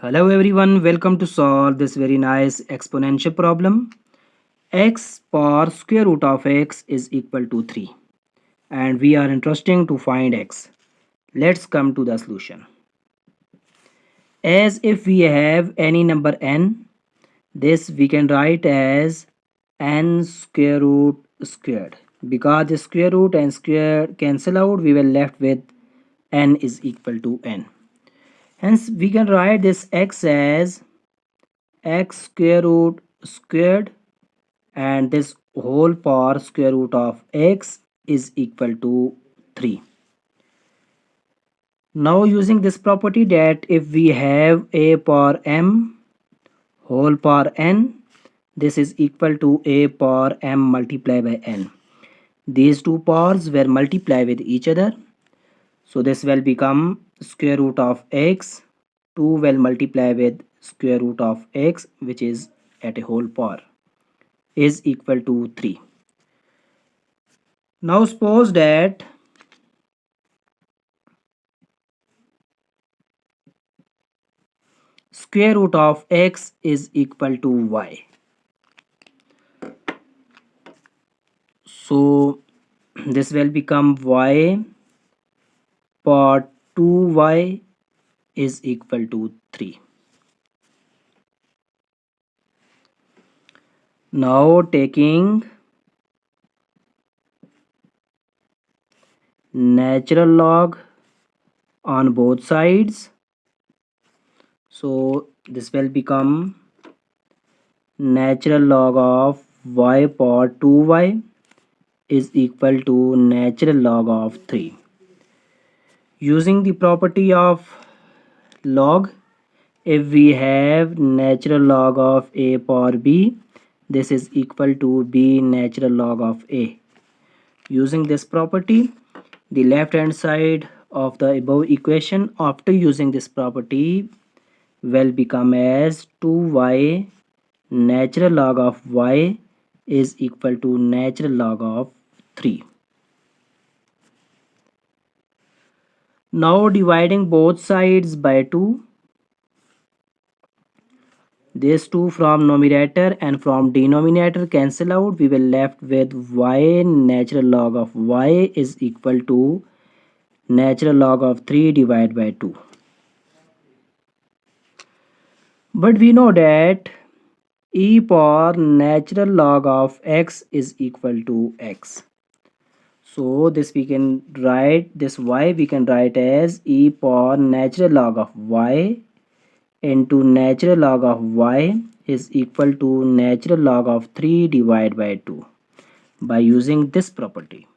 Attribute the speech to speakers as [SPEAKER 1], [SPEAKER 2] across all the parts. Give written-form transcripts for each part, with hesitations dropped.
[SPEAKER 1] Hello everyone, welcome to solve this very nice exponential problem. X power square root of x is equal to 3 and we are interested to find x. Let's come to the solution. As if we have any number n, this we can write as n square root squared. Because the square root and square cancel out, we will left with n is equal to n. Hence we can write this x as x square root squared and this whole power square root of x is equal to 3. Now using this property that if we have a power m whole power n, this is equal to a power m multiplied by n. These two powers will multiply with each other. So this will become square root of x. 2 will multiply with square root of x, which is at a whole power, is equal to 3. Now suppose that square root of x is equal to y. So this will become y power 2y is equal to 3. Now taking natural log on both sides. So this will become natural log of y power 2y is equal to natural log of 3. Using the property of log, if we have natural log of a power b, this is equal to b natural log of a. Using this property, the left hand side of the above equation after using this property will become as 2y natural log of y is equal to natural log of 3. Now dividing both sides by 2, these two from numerator and from denominator cancel out. We will left with y natural log of y is equal to natural log of 3 divided by 2. But we know that e power natural log of x is equal to x. So this we can write, this y we can write as e power natural log of y into natural log of y is equal to natural log of 3 divided by 2 by using this property.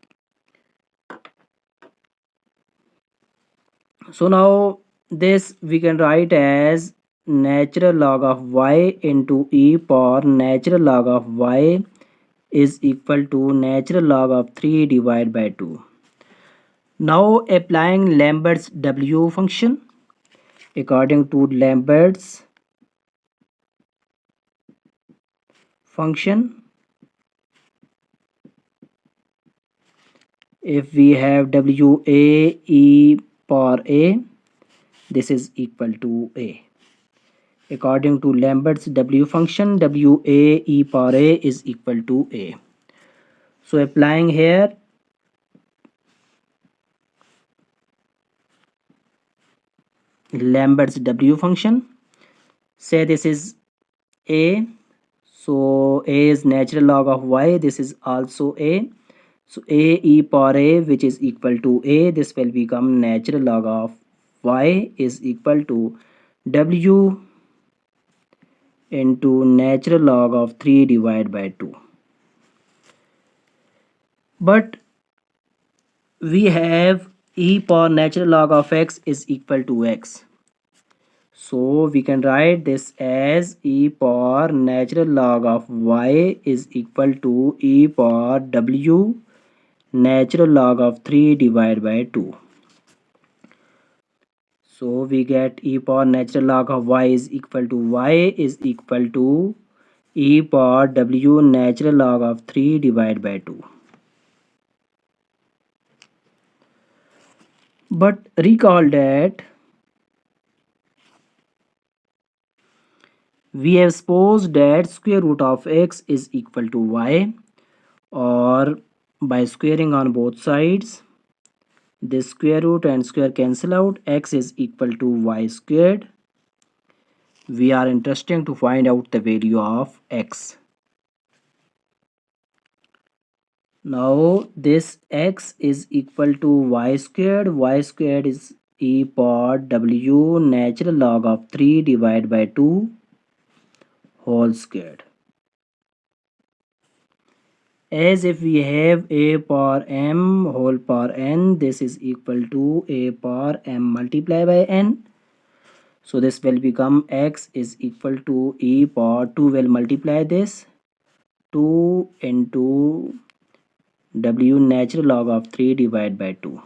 [SPEAKER 1] So now this we can write as natural log of y into e power natural log of y is equal to natural log of 3 divided by 2. Now applying Lambert's W function, according to Lambert's function, if we have W a e power a, this is equal to a. According to Lambert's W function, W a e power a is equal to a. So applying here, Lambert's W function, say this is a, so a is natural log of y, this is also a. So a e power a, which is equal to a, this will become natural log of y is equal to w into natural log of 3 divided by 2. But we have e power natural log of x is equal to x. So we can write this as e power natural log of y is equal to e power w natural log of 3 divided by 2. So we get e power natural log of y is equal to e power w natural log of 3 divided by 2. But recall that We have supposed that square root of x is equal to y, or by squaring on both sides, this square root and square cancel out, x is equal to y squared. We are interested to find out the value of x. Now this x is equal to y squared. Y squared is e power w natural log of 3 divided by 2 whole squared. As if we have a power m whole power n, this is equal to a power m multiplied by n. So this will become x is equal to e power 2 will multiply this 2 into w natural log of 3 divided by 2.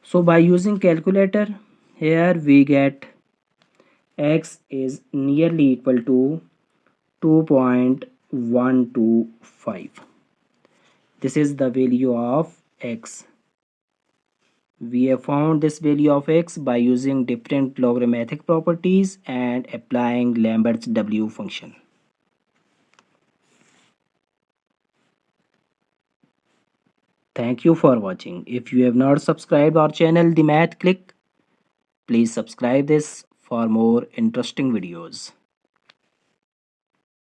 [SPEAKER 1] So by using calculator, here we get x is nearly equal to 2.125. This is the value of x. We have found this value of x by using different logarithmic properties and applying Lambert's W function. Thank you for watching. If you have not subscribed our channel The Math Click, please subscribe this for more interesting videos.